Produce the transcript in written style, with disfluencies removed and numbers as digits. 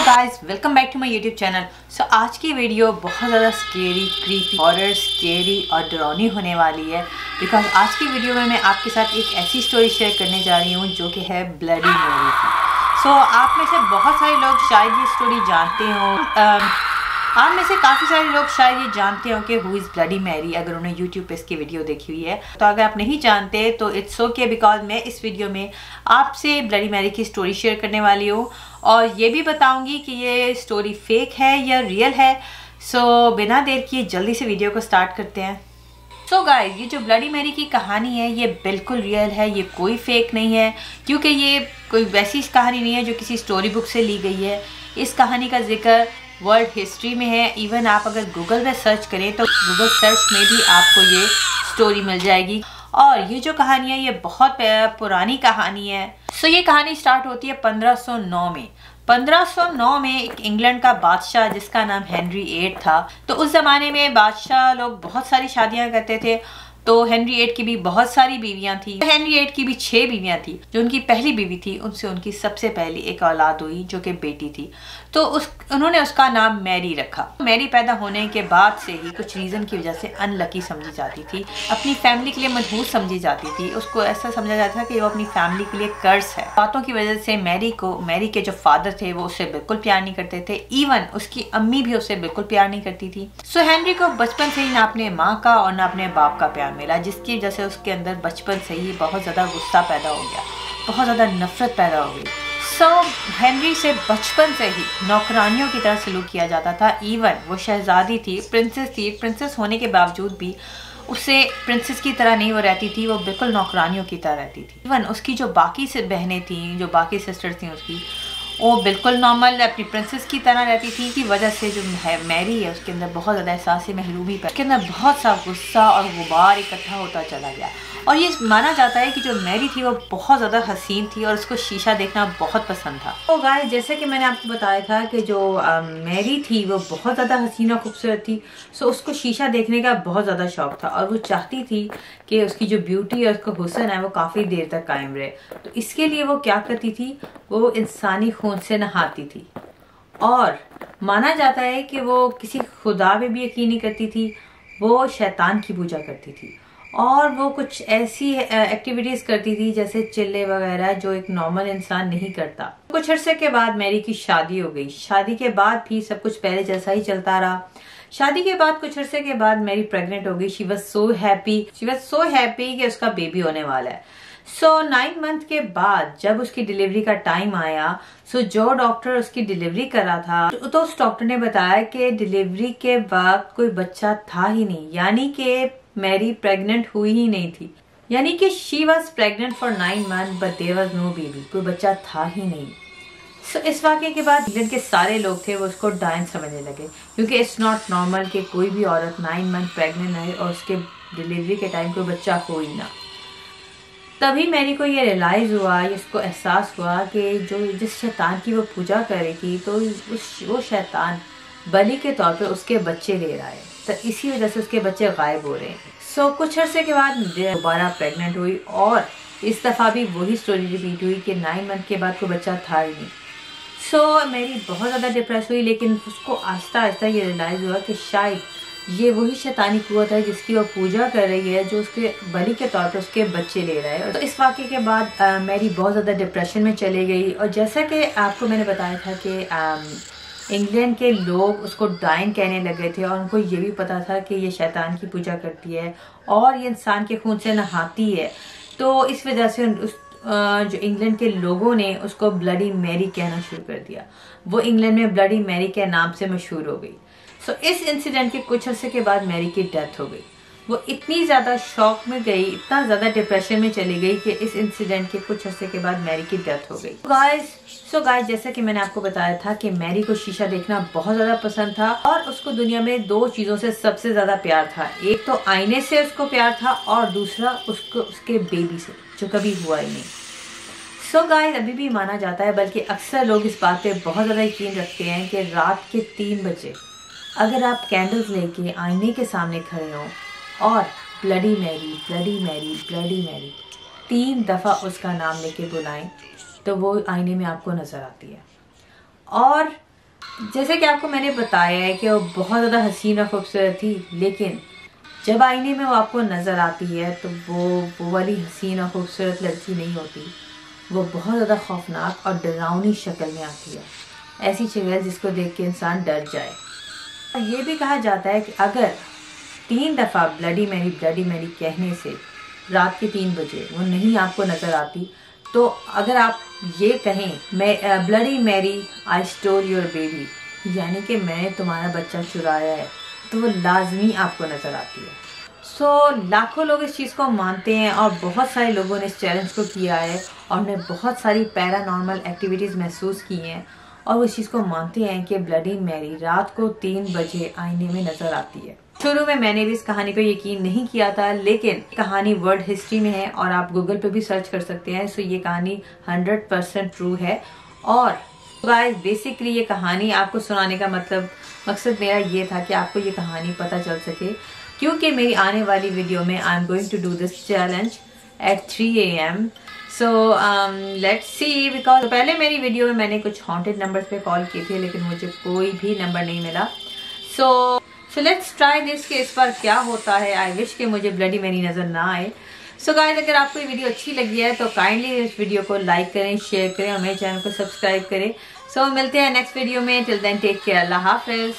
Guys welcome back to my YouTube channel. आज की video बहुत ज़्यादा स्केरी, क्रीपी, हॉरर, स्केरी और डरावनी होने वाली है। बिकॉज आज की वीडियो में मैं आपके साथ एक ऐसी स्टोरी शेयर करने जा रही हूँ जो कि है ब्लडी मैरी की। आप में से बहुत सारे लोग शायद ये स्टोरी जानते हो। आप में से काफ़ी सारे लोग शायद ये जानते हो कि हु इज़ ब्लडी मैरी, अगर उन्होंने यूट्यूब पे इसकी वीडियो देखी हुई है। तो अगर आप नहीं जानते तो इट्स ओके, बिकॉज मैं इस वीडियो में आपसे ब्लडी मैरी की स्टोरी शेयर करने वाली हूँ और ये भी बताऊंगी कि ये स्टोरी फेक है या रियल है। बिना देर किए जल्दी से वीडियो को स्टार्ट करते हैं। गाइस, ये जो ब्लडी मैरी की कहानी है ये बिल्कुल रियल है, ये कोई फेक नहीं है, क्योंकि ये कोई वैसी कहानी नहीं है जो किसी स्टोरी बुक से ली गई है। इस कहानी का जिक्र वर्ल्ड हिस्ट्री में है। इवन आप अगर गूगल पे सर्च करें तो गूगल सर्च में भी आपको ये स्टोरी मिल जाएगी। और ये जो कहानी है ये बहुत पुरानी कहानी है। ये कहानी स्टार्ट होती है 1509 में। 1509 में एक इंग्लैंड का बादशाह जिसका नाम हेनरी 8 था। तो उस जमाने में बादशाह लोग बहुत सारी शादियां करते थे। तो हेनरी 8 की भी बहुत सारी बीवियां थी। हेनरी 8 की भी 6 बीवियां थी। जो उनकी पहली बीवी थी उनसे उनकी सबसे पहली एक औलाद हुई जो कि बेटी थी। तो उन्होंने उसका नाम मैरी रखा। मैरी पैदा होने के बाद से ही कुछ रीजन की वजह से अनलकी समझी जाती थी, अपनी फैमिली के लिए मजबूर समझी जाती थी। उसको ऐसा समझा जाता था कि वो अपनी फैमिली के लिए कर्ज है। बातों की वजह से मैरी के जो फादर थे वो उससे बिल्कुल प्यार नहीं करते थे। इवन उसकी अम्मी भी उससे बिल्कुल प्यार नहीं करती थी। हेनरी को बचपन से ही ना अपने माँ का और ना अपने बाप का प्यार मिला, जिसकी वजह से उसके अंदर बचपन से ही बहुत ज़्यादा गुस्सा पैदा हो गया, बहुत ज़्यादा नफरत पैदा हो गई। हेनरी से बचपन से ही नौकरानियों की तरह सलूक किया जाता था। इवन वो शहजादी थी, प्रिंसेस होने के बावजूद भी उसे प्रिंसेस की तरह नहीं वो रहती थी, वो बिल्कुल नौकरानियों की तरह रहती थी। इवन उसकी जो बाकी बहनें थी, जो बाकी सिस्टर्स थी उसकी, वो बिल्कुल नॉर्मल अपनी प्रिंसेस की तरह रहती थी। की वजह से जो मैरी है उसके अंदर बहुत ज़्यादा एहसास महरूमी पर, उसके अंदर बहुत सा गुस्सा और गुबार इकट्ठा होता चला गया। और ये माना जाता है कि जो मैरी थी वो बहुत ज़्यादा हसीन थी और उसको शीशा देखना बहुत पसंद था। तो गाइस, जैसे कि मैंने आपको बताया था कि जो मैरी थी वो बहुत ज़्यादा हसीन और खूबसूरत थी। उसको शीशा देखने का बहुत ज़्यादा शौक था और वो चाहती थी कि उसकी जो ब्यूटी और उसका हुस्न है वो काफ़ी देर तक कायम रहे। तो इसके लिए वो क्या करती थी, वो इंसानी खून से नहाती थी। और माना जाता है कि वो किसी खुदा पे भी यकीन नहीं करती थी, वो शैतान की पूजा करती थी। और वो कुछ ऐसी एक्टिविटीज करती थी जैसे चिल्ले वगैरह जो एक नॉर्मल इंसान नहीं करता। कुछ अरसे के बाद मैरी की शादी हो गई। शादी के बाद भी सब कुछ पहले जैसा ही चलता रहा। शादी के बाद कुछ अरसे के बाद मैरी प्रेग्नेंट हो गई। शी वॉज सो हैप्पी कि उसका बेबी होने वाला है। 9 मंथ के बाद जब उसकी डिलीवरी का टाइम आया, जो डॉक्टर उसकी डिलीवरी कर रहा था तो उस डॉक्टर ने बताया कि डिलीवरी के वक्त कोई बच्चा था ही नहीं, यानी कि मैरी प्रेग्नेंट हुई ही नहीं थी। यानी कि she was pregnant for 9 month but there was no baby, कोई बच्चा था ही नहीं। इस वाक़े के बाद इंग्लैंड के सारे लोग थे वो उसको डायन समझने लगे, क्योंकि इट्स नॉट नॉर्मल कि कोई भी औरत 9 मंथ प्रेग्नेंट है और उसके डिलीवरी के टाइम कोई बच्चा हो ही ना। तभी मैरी को ये रियलाइज हुआ, इसको एहसास हुआ कि जिस शैतान की वो पूजा कर रही थी तो वो शैतान बलि के तौर पे उसके बच्चे ले रहा है। तो इसी वजह से उसके बच्चे गायब हो रहे हैं। कुछ अरसे के बाद दोबारा प्रेग्नेंट हुई और इस दफ़ा भी वही स्टोरी रिपीट हुई कि 9 मंथ के बाद कोई बच्चा था ही नहीं। मैरी बहुत ज़्यादा डिप्रेस हुई, लेकिन उसको आहिस्ता आहिस्ता ये रियलाइज़ हुआ कि शायद ये वही शैतानी कुव्वत है जिसकी वो पूजा कर रही है, जो उसके बलि के तौर पर उसके बच्चे ले रहा है। तो इस वाक़े के बाद मैरी बहुत ज़्यादा डिप्रेशन में चले गई। और जैसा कि आपको मैंने बताया था कि इंग्लैंड के लोग उसको डायन कहने लगे थे और उनको ये भी पता था कि ये शैतान की पूजा करती है और ये इंसान के खून से नहाती है। तो इस वजह से जो इंग्लैंड के लोगों ने उसको ब्लडी मैरी कहना शुरू कर दिया। वो इंग्लैंड में ब्लडी मैरी के नाम से मशहूर हो गई। इस इंसिडेंट के कुछ अर्से के बाद मैरी की डेथ हो गई। वो इतनी ज़्यादा शॉक में गई, इतना ज़्यादा डिप्रेशन में चली गई कि इस इंसिडेंट के कुछ अर्से के बाद मैरी की डेथ हो गई। गाइस, जैसे कि मैंने आपको बताया था कि मैरी को शीशा देखना बहुत ज़्यादा पसंद था और उसको दुनिया में 2 चीज़ों से सबसे ज़्यादा प्यार था। एक तो आईने से उसको प्यार था और दूसरा उसके बेबी से, जो कभी हुआ ही नहीं। गाइस, अभी भी माना जाता है, बल्कि अक्सर लोग इस बात पे बहुत ज़्यादा यकीन रखते हैं कि रात के 3 बजे अगर आप कैंडल्स लेके आईने के सामने खड़े हो और ब्लडी मैरी 3 दफ़ा उसका नाम लेके बुलाएं तो वो आईने में आपको नजर आती है। और जैसे कि आपको मैंने बताया है कि वो बहुत ज़्यादा हसीन और खूबसूरत थी, लेकिन जब आईने में वो आपको नज़र आती है तो वो वाली हसीन और खूबसूरत लड़की नहीं होती। वो बहुत ज़्यादा खौफनाक और डरावनी शक्ल में आती है, ऐसी चुड़ैल जिसको देख के इंसान डर जाए। और ये भी कहा जाता है कि अगर 3 दफ़ा ब्लडी मैरी कहने से रात के 3 बजे वो नहीं आपको नज़र आती, तो अगर आप ये कहें मैं bloody Mary I stole your baby, यानी कि मैंने तुम्हारा बच्चा चुराया है, तो वो लाजमी आपको नज़र आती है। लाखों लोग इस चीज़ को मानते हैं और बहुत सारे लोगों ने इस चैलेंज को किया है और उन्हें बहुत सारी पैरानॉर्मल एक्टिविटीज़ महसूस की हैं और वो इस चीज़ को मानते हैं कि ब्लडी मैरी रात को 3 बजे आईने में नज़र आती है। शुरू में मैंने भी इस कहानी को यकीन नहीं किया था, लेकिन कहानी वर्ल्ड हिस्ट्री में है और आप गूगल पे भी सर्च कर सकते हैं। सो ये कहानी 100% ट्रू है। और गाइस बेसिकली ये कहानी आपको सुनाने का मकसद मेरा ये था कि आपको ये कहानी पता चल सके, क्योंकि मेरी आने वाली वीडियो में I am going to do this challenge at 3 AM। So let's see, because पहले मेरी वीडियो में मैंने कुछ हॉन्टेड नंबर्स पे कॉल किए थे, लेकिन मुझे कोई भी नंबर नहीं मिला। सो लेट्स ट्राई दिस कि इस बार क्या होता है। आई विश कि मुझे ब्लडी मैरी नज़र ना आए। सो गाइस, अगर आपको ये वीडियो अच्छी लगी है तो काइंडली इस वीडियो को लाइक करें, शेयर करें और मेरे चैनल को सब्सक्राइब करें। सो मिलते हैं नेक्स्ट वीडियो में। टिल देन टेक केयर, अल्लाह हाफिज़।